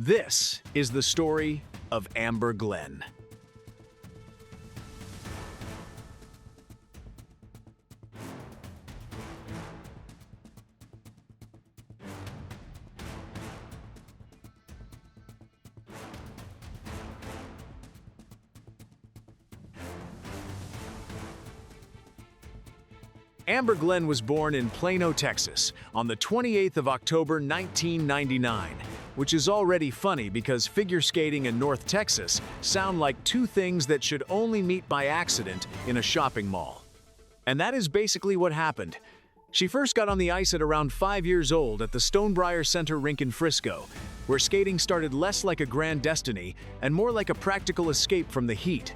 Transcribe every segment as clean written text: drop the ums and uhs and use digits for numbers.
This is the story of Amber Glenn. Amber Glenn was born in Plano, Texas, on the 28th of October 1999, which is already funny because figure skating and North Texas sound like two things that should only meet by accident in a shopping mall. And that is basically what happened. She first got on the ice at around 5 years old at the Stonebriar Center rink in Frisco, where skating started less like a grand destiny and more like a practical escape from the heat.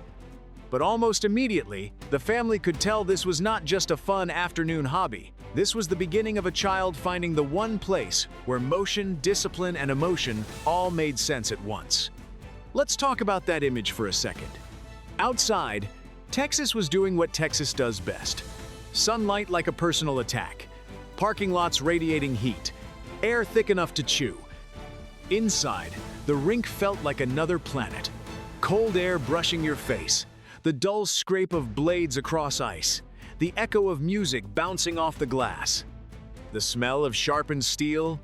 But almost immediately, the family could tell this was not just a fun afternoon hobby. This was the beginning of a child finding the one place where motion, discipline, and emotion all made sense at once. Let's talk about that image for a second. Outside, Texas was doing what Texas does best. Sunlight like a personal attack, parking lots radiating heat, air thick enough to chew. Inside, the rink felt like another planet. Cold air brushing your face, the dull scrape of blades across ice, the echo of music bouncing off the glass, the smell of sharpened steel,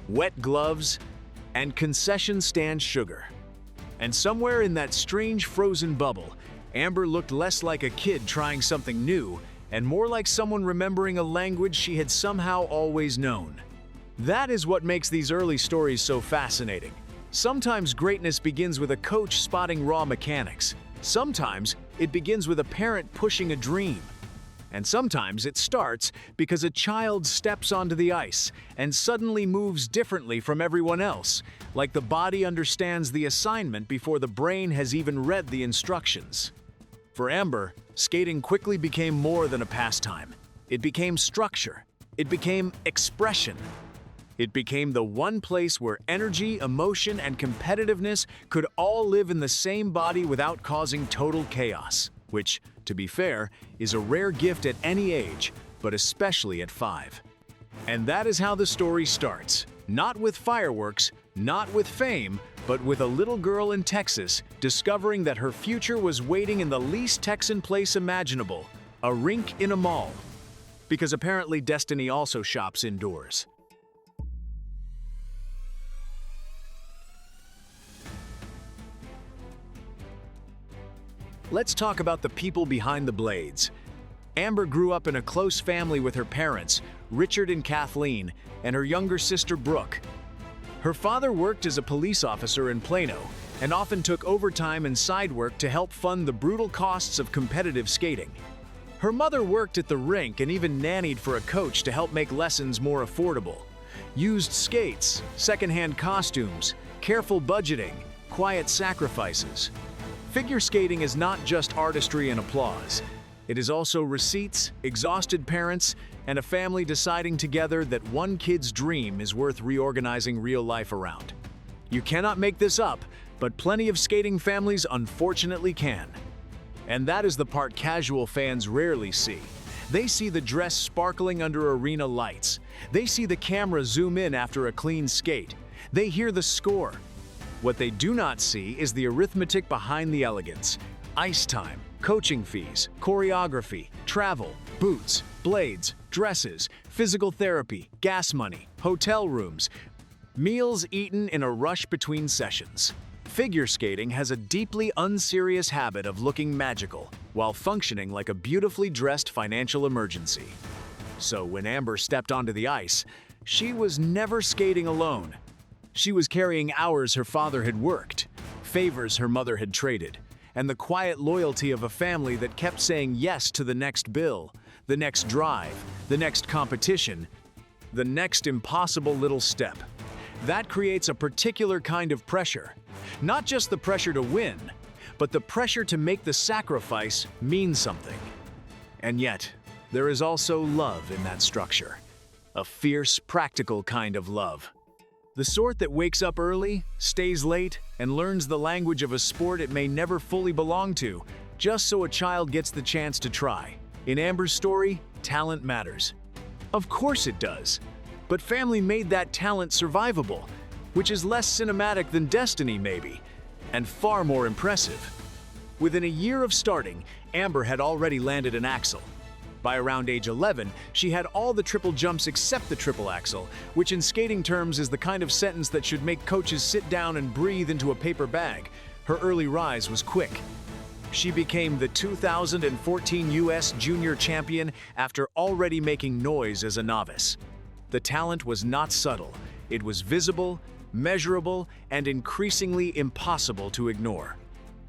wet gloves, and concession stand sugar. And somewhere in that strange frozen bubble, Amber looked less like a kid trying something new and more like someone remembering a language she had somehow always known. That is what makes these early stories so fascinating. Sometimes greatness begins with a coach spotting raw mechanics. Sometimes it begins with a parent pushing a dream. And sometimes it starts because a child steps onto the ice and suddenly moves differently from everyone else, like the body understands the assignment before the brain has even read the instructions. For Amber, skating quickly became more than a pastime. It became structure. It became expression. It became the one place where energy, emotion, and competitiveness could all live in the same body without causing total chaos, which, to be fair, is a rare gift at any age, but especially at 5. And that is how the story starts. Not with fireworks, not with fame, but with a little girl in Texas discovering that her future was waiting in the least Texan place imaginable, a rink in a mall. Because apparently destiny also shops indoors. Let's talk about the people behind the blades. Amber grew up in a close family with her parents, Richard and Kathleen, and her younger sister, Brooke. Her father worked as a police officer in Plano and often took overtime and side work to help fund the brutal costs of competitive skating. Her mother worked at the rink and even nannied for a coach to help make lessons more affordable. Used skates, secondhand costumes, careful budgeting, quiet sacrifices. Figure skating is not just artistry and applause. It is also receipts, exhausted parents, and a family deciding together that one kid's dream is worth reorganizing real life around. You cannot make this up, but plenty of skating families unfortunately can. And that is the part casual fans rarely see. They see the dress sparkling under arena lights. They see the camera zoom in after a clean skate. They hear the score. What they do not see is the arithmetic behind the elegance. Ice time, coaching fees, choreography, travel, boots, blades, dresses, physical therapy, gas money, hotel rooms, meals eaten in a rush between sessions. Figure skating has a deeply unserious habit of looking magical while functioning like a beautifully dressed financial emergency. So when Amber stepped onto the ice, she was never skating alone. She was carrying hours her father had worked, favors her mother had traded, and the quiet loyalty of a family that kept saying yes to the next bill, the next drive, the next competition, the next impossible little step. That creates a particular kind of pressure. Not just the pressure to win, but the pressure to make the sacrifice mean something. And yet, there is also love in that structure. A fierce, practical kind of love. The sort that wakes up early, stays late, and learns the language of a sport it may never fully belong to, just so a child gets the chance to try. In Amber's story, talent matters. Of course it does. But family made that talent survivable. which is less cinematic than Destiny maybe, and far more impressive. Within a year of starting, Amber had already landed an axel. By around age 11, she had all the triple jumps except the triple axel, which in skating terms is the kind of sentence that should make coaches sit down and breathe into a paper bag. Her early rise was quick. She became the 2014 U.S. Junior Champion after already making noise as a novice. The talent was not subtle. It was visible, measurable, and increasingly impossible to ignore.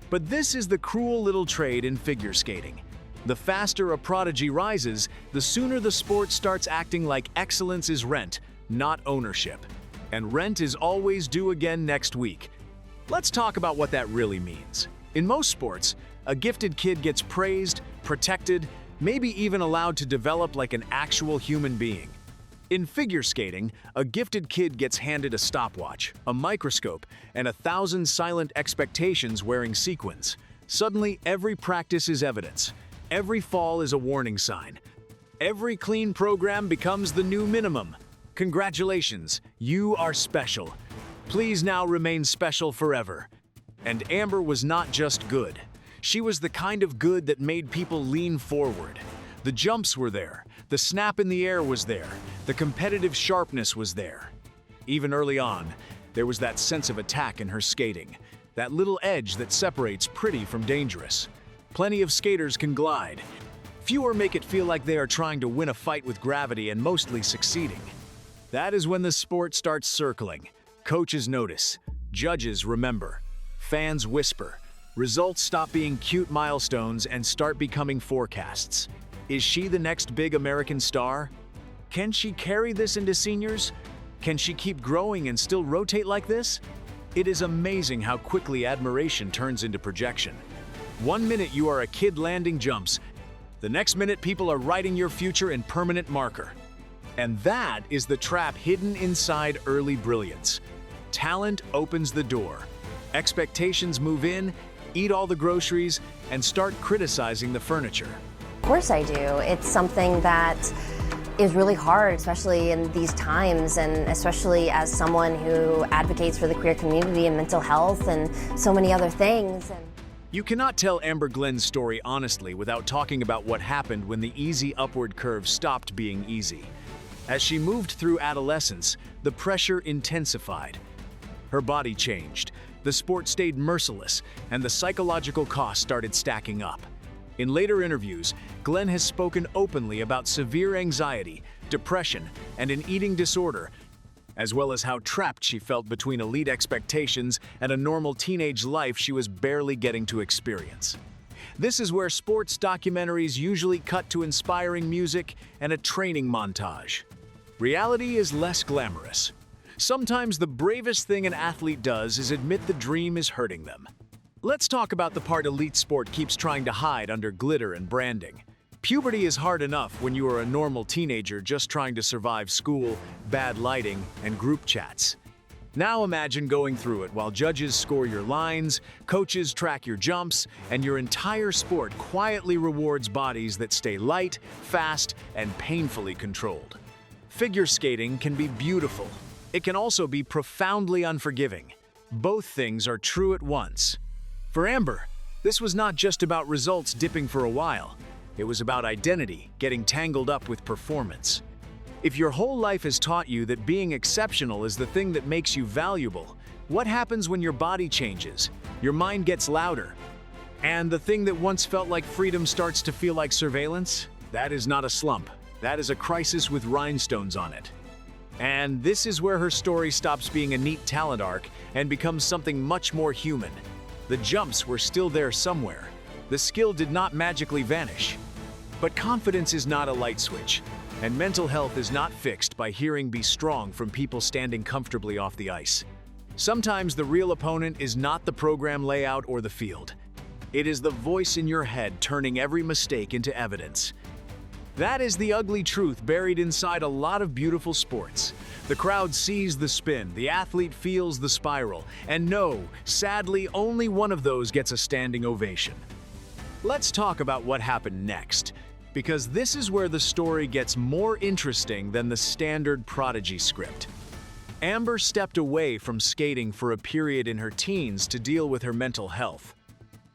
But this is the cruel little trade in figure skating. The faster a prodigy rises, the sooner the sport starts acting like excellence is rent, not ownership. And rent is always due again next week. Let's talk about what that really means. In most sports, a gifted kid gets praised, protected, maybe even allowed to develop like an actual human being. In figure skating, a gifted kid gets handed a stopwatch, a microscope, and 1,000 silent expectations wearing sequins. Suddenly, every practice is evidence. Every fall is a warning sign. Every clean program becomes the new minimum. Congratulations, you are special. Please now remain special forever. And Amber was not just good. She was the kind of good that made people lean forward. The jumps were there. The snap in the air was there. The competitive sharpness was there. Even early on, there was that sense of attack in her skating. That little edge that separates pretty from dangerous. Plenty of skaters can glide. Fewer make it feel like they are trying to win a fight with gravity and mostly succeeding. That is when the sport starts circling. Coaches notice. Judges remember. Fans whisper. Results stop being cute milestones and start becoming forecasts. Is she the next big American star? Can she carry this into seniors? Can she keep growing and still rotate like this? It is amazing how quickly admiration turns into projection. One minute you are a kid landing jumps, the next minute people are writing your future in permanent marker. And that is the trap hidden inside early brilliance. Talent opens the door. Expectations move in, eat all the groceries, and start criticizing the furniture. Of course I do. It's something that is really hard, especially in these times, and especially as someone who advocates for the queer community and mental health and so many other things. You cannot tell Amber Glenn's story honestly without talking about what happened when the easy upward curve stopped being easy. As she moved through adolescence, the pressure intensified. Her body changed, the sport stayed merciless, and the psychological cost started stacking up. In later interviews, Glenn has spoken openly about severe anxiety, depression, and an eating disorder, as well as how trapped she felt between elite expectations and a normal teenage life she was barely getting to experience. This is where sports documentaries usually cut to inspiring music and a training montage. Reality is less glamorous. Sometimes the bravest thing an athlete does is admit the dream is hurting them. Let's talk about the part elite sport keeps trying to hide under glitter and branding. Puberty is hard enough when you are a normal teenager just trying to survive school, bad lighting, and group chats. Now imagine going through it while judges score your lines, coaches track your jumps, and your entire sport quietly rewards bodies that stay light, fast, and painfully controlled. Figure skating can be beautiful. It can also be profoundly unforgiving. Both things are true at once. For Amber, this was not just about results dipping for a while. It was about identity getting tangled up with performance. If your whole life has taught you that being exceptional is the thing that makes you valuable, what happens when your body changes? Your mind gets louder. And the thing that once felt like freedom starts to feel like surveillance? That is not a slump. That is a crisis with rhinestones on it. And this is where her story stops being a neat talent arc and becomes something much more human. The jumps were still there somewhere. The skill did not magically vanish. But confidence is not a light switch, and mental health is not fixed by hearing "be strong" from people standing comfortably off the ice. Sometimes the real opponent is not the program layout or the field. It is the voice in your head turning every mistake into evidence. That is the ugly truth buried inside a lot of beautiful sports. The crowd sees the spin, the athlete feels the spiral, and no, sadly, only one of those gets a standing ovation. Let's talk about what happened next, because this is where the story gets more interesting than the standard prodigy script. Amber stepped away from skating for a period in her teens to deal with her mental health.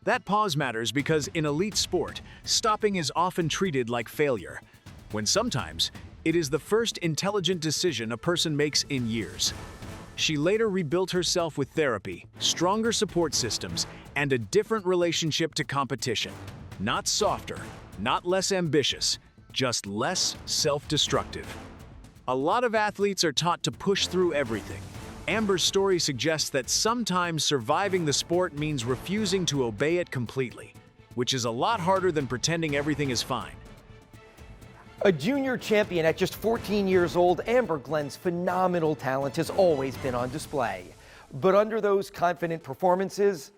That pause matters because in elite sport, stopping is often treated like failure, when sometimes it is the first intelligent decision a person makes in years. She later rebuilt herself with therapy, stronger support systems, and a different relationship to competition. Not softer, not less ambitious, just less self-destructive. A lot of athletes are taught to push through everything. Amber's story suggests that sometimes surviving the sport means refusing to obey it completely, which is a lot harder than pretending everything is fine. A junior champion at just 14 years old, Amber Glenn's phenomenal talent has always been on display. But under those confident performances,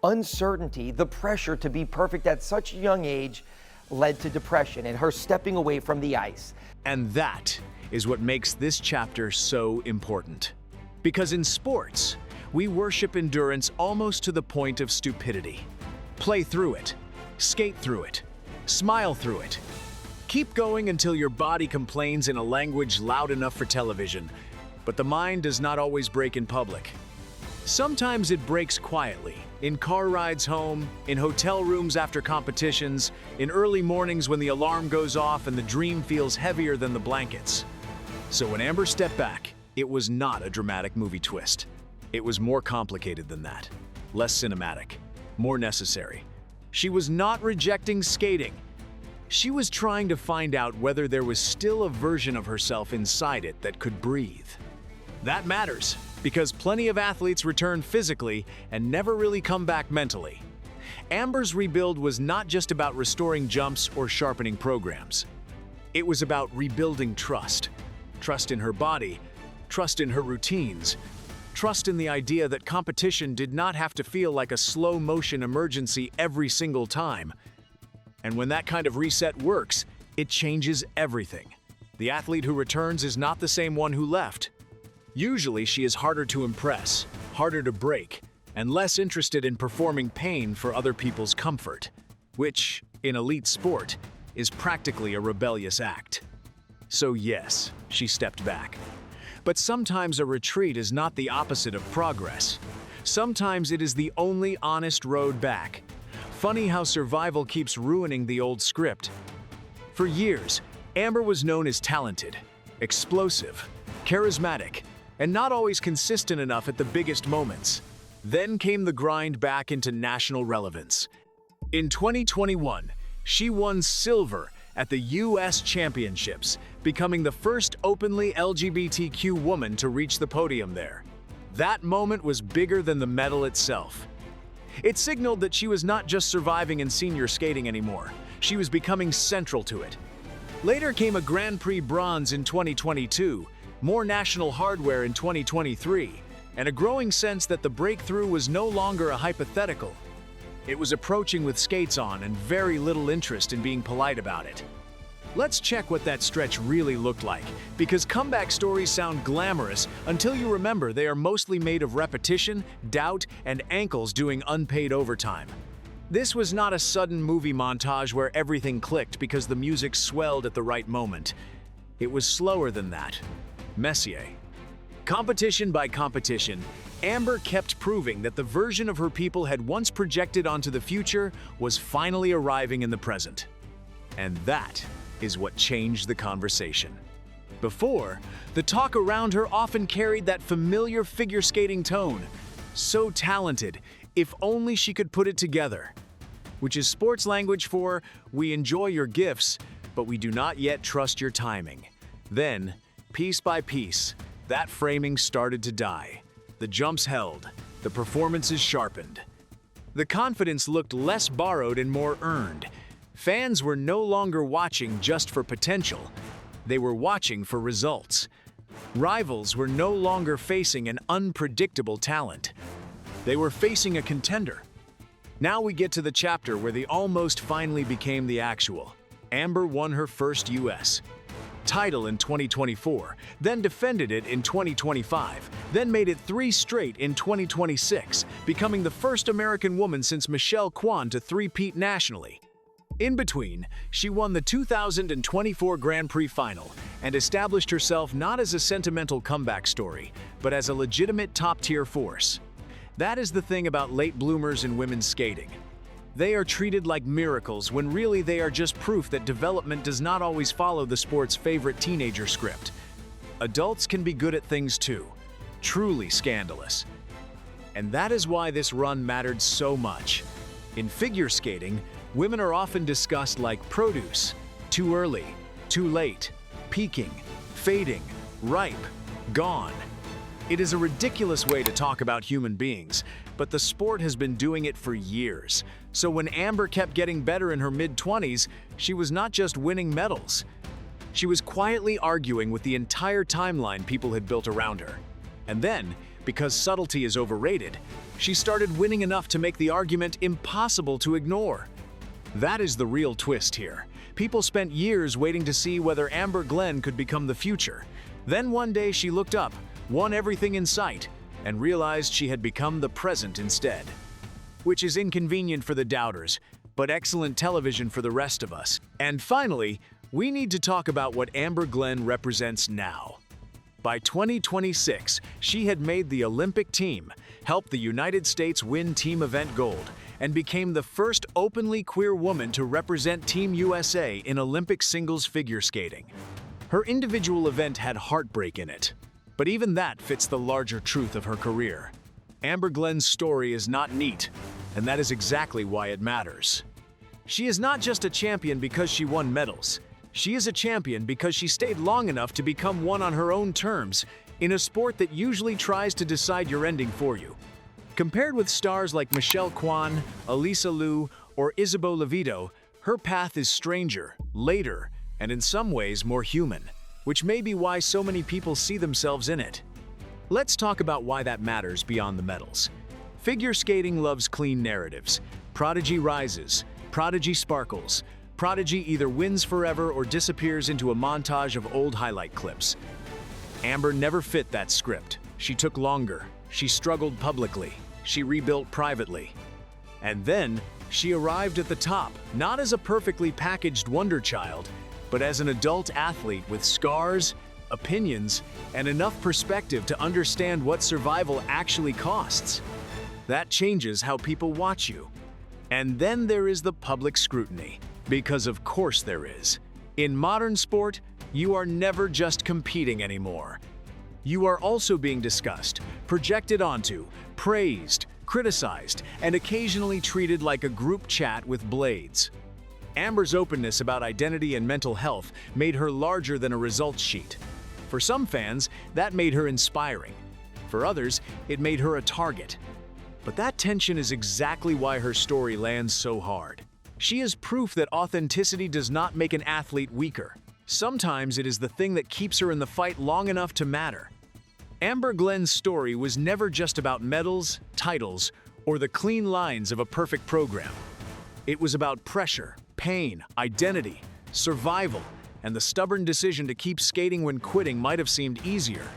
uncertainty, the pressure to be perfect at such a young age led to depression and her stepping away from the ice. And that is what makes this chapter so important. Because in sports, we worship endurance almost to the point of stupidity. Play through it, skate through it, smile through it. Keep going until your body complains in a language loud enough for television, but the mind does not always break in public. Sometimes it breaks quietly, in car rides home, in hotel rooms after competitions, in early mornings when the alarm goes off and the dream feels heavier than the blankets. So when Amber stepped back, it was not a dramatic movie twist. It was more complicated than that, less cinematic, more necessary. She was not rejecting skating. She was trying to find out whether there was still a version of herself inside it that could breathe. That matters, because plenty of athletes return physically and never really come back mentally. Amber's rebuild was not just about restoring jumps or sharpening programs. It was about rebuilding trust. Trust in her body, trust in her routines, trust in the idea that competition did not have to feel like a slow-motion emergency every single time. And when that kind of reset works, it changes everything. The athlete who returns is not the same one who left. Usually she is harder to impress, harder to break, and less interested in performing pain for other people's comfort, which, in elite sport, is practically a rebellious act. So yes, she stepped back. But sometimes a retreat is not the opposite of progress. Sometimes it is the only honest road back. Funny how survival keeps ruining the old script. For years, Amber was known as talented, explosive, charismatic, and not always consistent enough at the biggest moments. Then came the grind back into national relevance. In 2021, she won silver at the U.S. Championships, becoming the first openly LGBTQ woman to reach the podium there. That moment was bigger than the medal itself. It signaled that she was not just surviving in senior skating anymore, she was becoming central to it. Later came a Grand Prix bronze in 2022, more national hardware in 2023, and a growing sense that the breakthrough was no longer a hypothetical. It was approaching with skates on and very little interest in being polite about it. Let's check what that stretch really looked like, because comeback stories sound glamorous until you remember they are mostly made of repetition, doubt, and ankles doing unpaid overtime. This was not a sudden movie montage where everything clicked because the music swelled at the right moment. It was slower than that. Messier. Competition by competition, Amber kept proving that the version of her people had once projected onto the future was finally arriving in the present. And that is what changed the conversation. Before, the talk around her often carried that familiar figure skating tone. So talented, if only she could put it together. Which is sports language for, we enjoy your gifts, but we do not yet trust your timing. Then, piece by piece, that framing started to die. The jumps held, the performances sharpened. The confidence looked less borrowed and more earned. Fans were no longer watching just for potential. They were watching for results. Rivals were no longer facing an unpredictable talent. They were facing a contender. Now we get to the chapter where the almost finally became the actual. Amber won her first U.S. title in 2024, then defended it in 2025, then made it 3 straight in 2026, becoming the first American woman since Michelle Kwan to three-peat nationally. In between, she won the 2024 Grand Prix final and established herself not as a sentimental comeback story, but as a legitimate top-tier force. That is the thing about late bloomers in women's skating. They are treated like miracles when really they are just proof that development does not always follow the sport's favorite teenager script. Adults can be good at things too. Truly scandalous. And that is why this run mattered so much. In figure skating, women are often discussed like produce: too early, too late, peaking, fading, ripe, gone. It is a ridiculous way to talk about human beings, but the sport has been doing it for years. So when Amber kept getting better in her mid-20s, she was not just winning medals. She was quietly arguing with the entire timeline people had built around her. And then, because subtlety is overrated, she started winning enough to make the argument impossible to ignore. That is the real twist here. People spent years waiting to see whether Amber Glenn could become the future. Then one day she looked up, won everything in sight, and realized she had become the present instead. Which is inconvenient for the doubters, but excellent television for the rest of us. And finally, we need to talk about what Amber Glenn represents now. By 2026, she had made the Olympic team, helped the United States win team event gold, and became the first openly queer woman to represent Team USA in Olympic singles figure skating. Her individual event had heartbreak in it, but even that fits the larger truth of her career. Amber Glenn's story is not neat, and that is exactly why it matters. She is not just a champion because she won medals. She is a champion because she stayed long enough to become one on her own terms, in a sport that usually tries to decide your ending for you. Compared with stars like Michelle Kwan, Elisa Liu, or Isabeau Levito, her path is stranger, later, and in some ways more human, which may be why so many people see themselves in it. Let's talk about why that matters beyond the medals. Figure skating loves clean narratives. Prodigy rises, prodigy sparkles. Prodigy either wins forever or disappears into a montage of old highlight clips. Amber never fit that script. She took longer. She struggled publicly. She rebuilt privately. And then, she arrived at the top, not as a perfectly packaged wonder child, but as an adult athlete with scars, opinions, and enough perspective to understand what survival actually costs. That changes how people watch you. And then there is the public scrutiny. Because of course there is. In modern sport, you are never just competing anymore. You are also being discussed, projected onto, praised, criticized, and occasionally treated like a group chat with blades. Amber's openness about identity and mental health made her larger than a results sheet. For some fans, that made her inspiring. For others, it made her a target. But that tension is exactly why her story lands so hard. She is proof that authenticity does not make an athlete weaker. Sometimes it is the thing that keeps her in the fight long enough to matter. Amber Glenn's story was never just about medals, titles, or the clean lines of a perfect program. It was about pressure, pain, identity, survival, and the stubborn decision to keep skating when quitting might have seemed easier.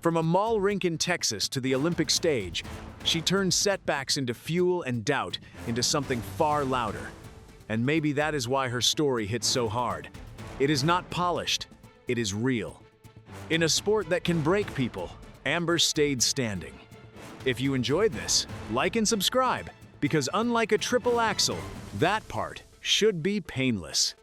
From a mall rink in Texas to the Olympic stage, she turned setbacks into fuel and doubt into something far louder. And maybe that is why her story hits so hard. It is not polished, it is real. In a sport that can break people, Amber stayed standing. If you enjoyed this, like and subscribe, because unlike a triple axel, that part should be painless.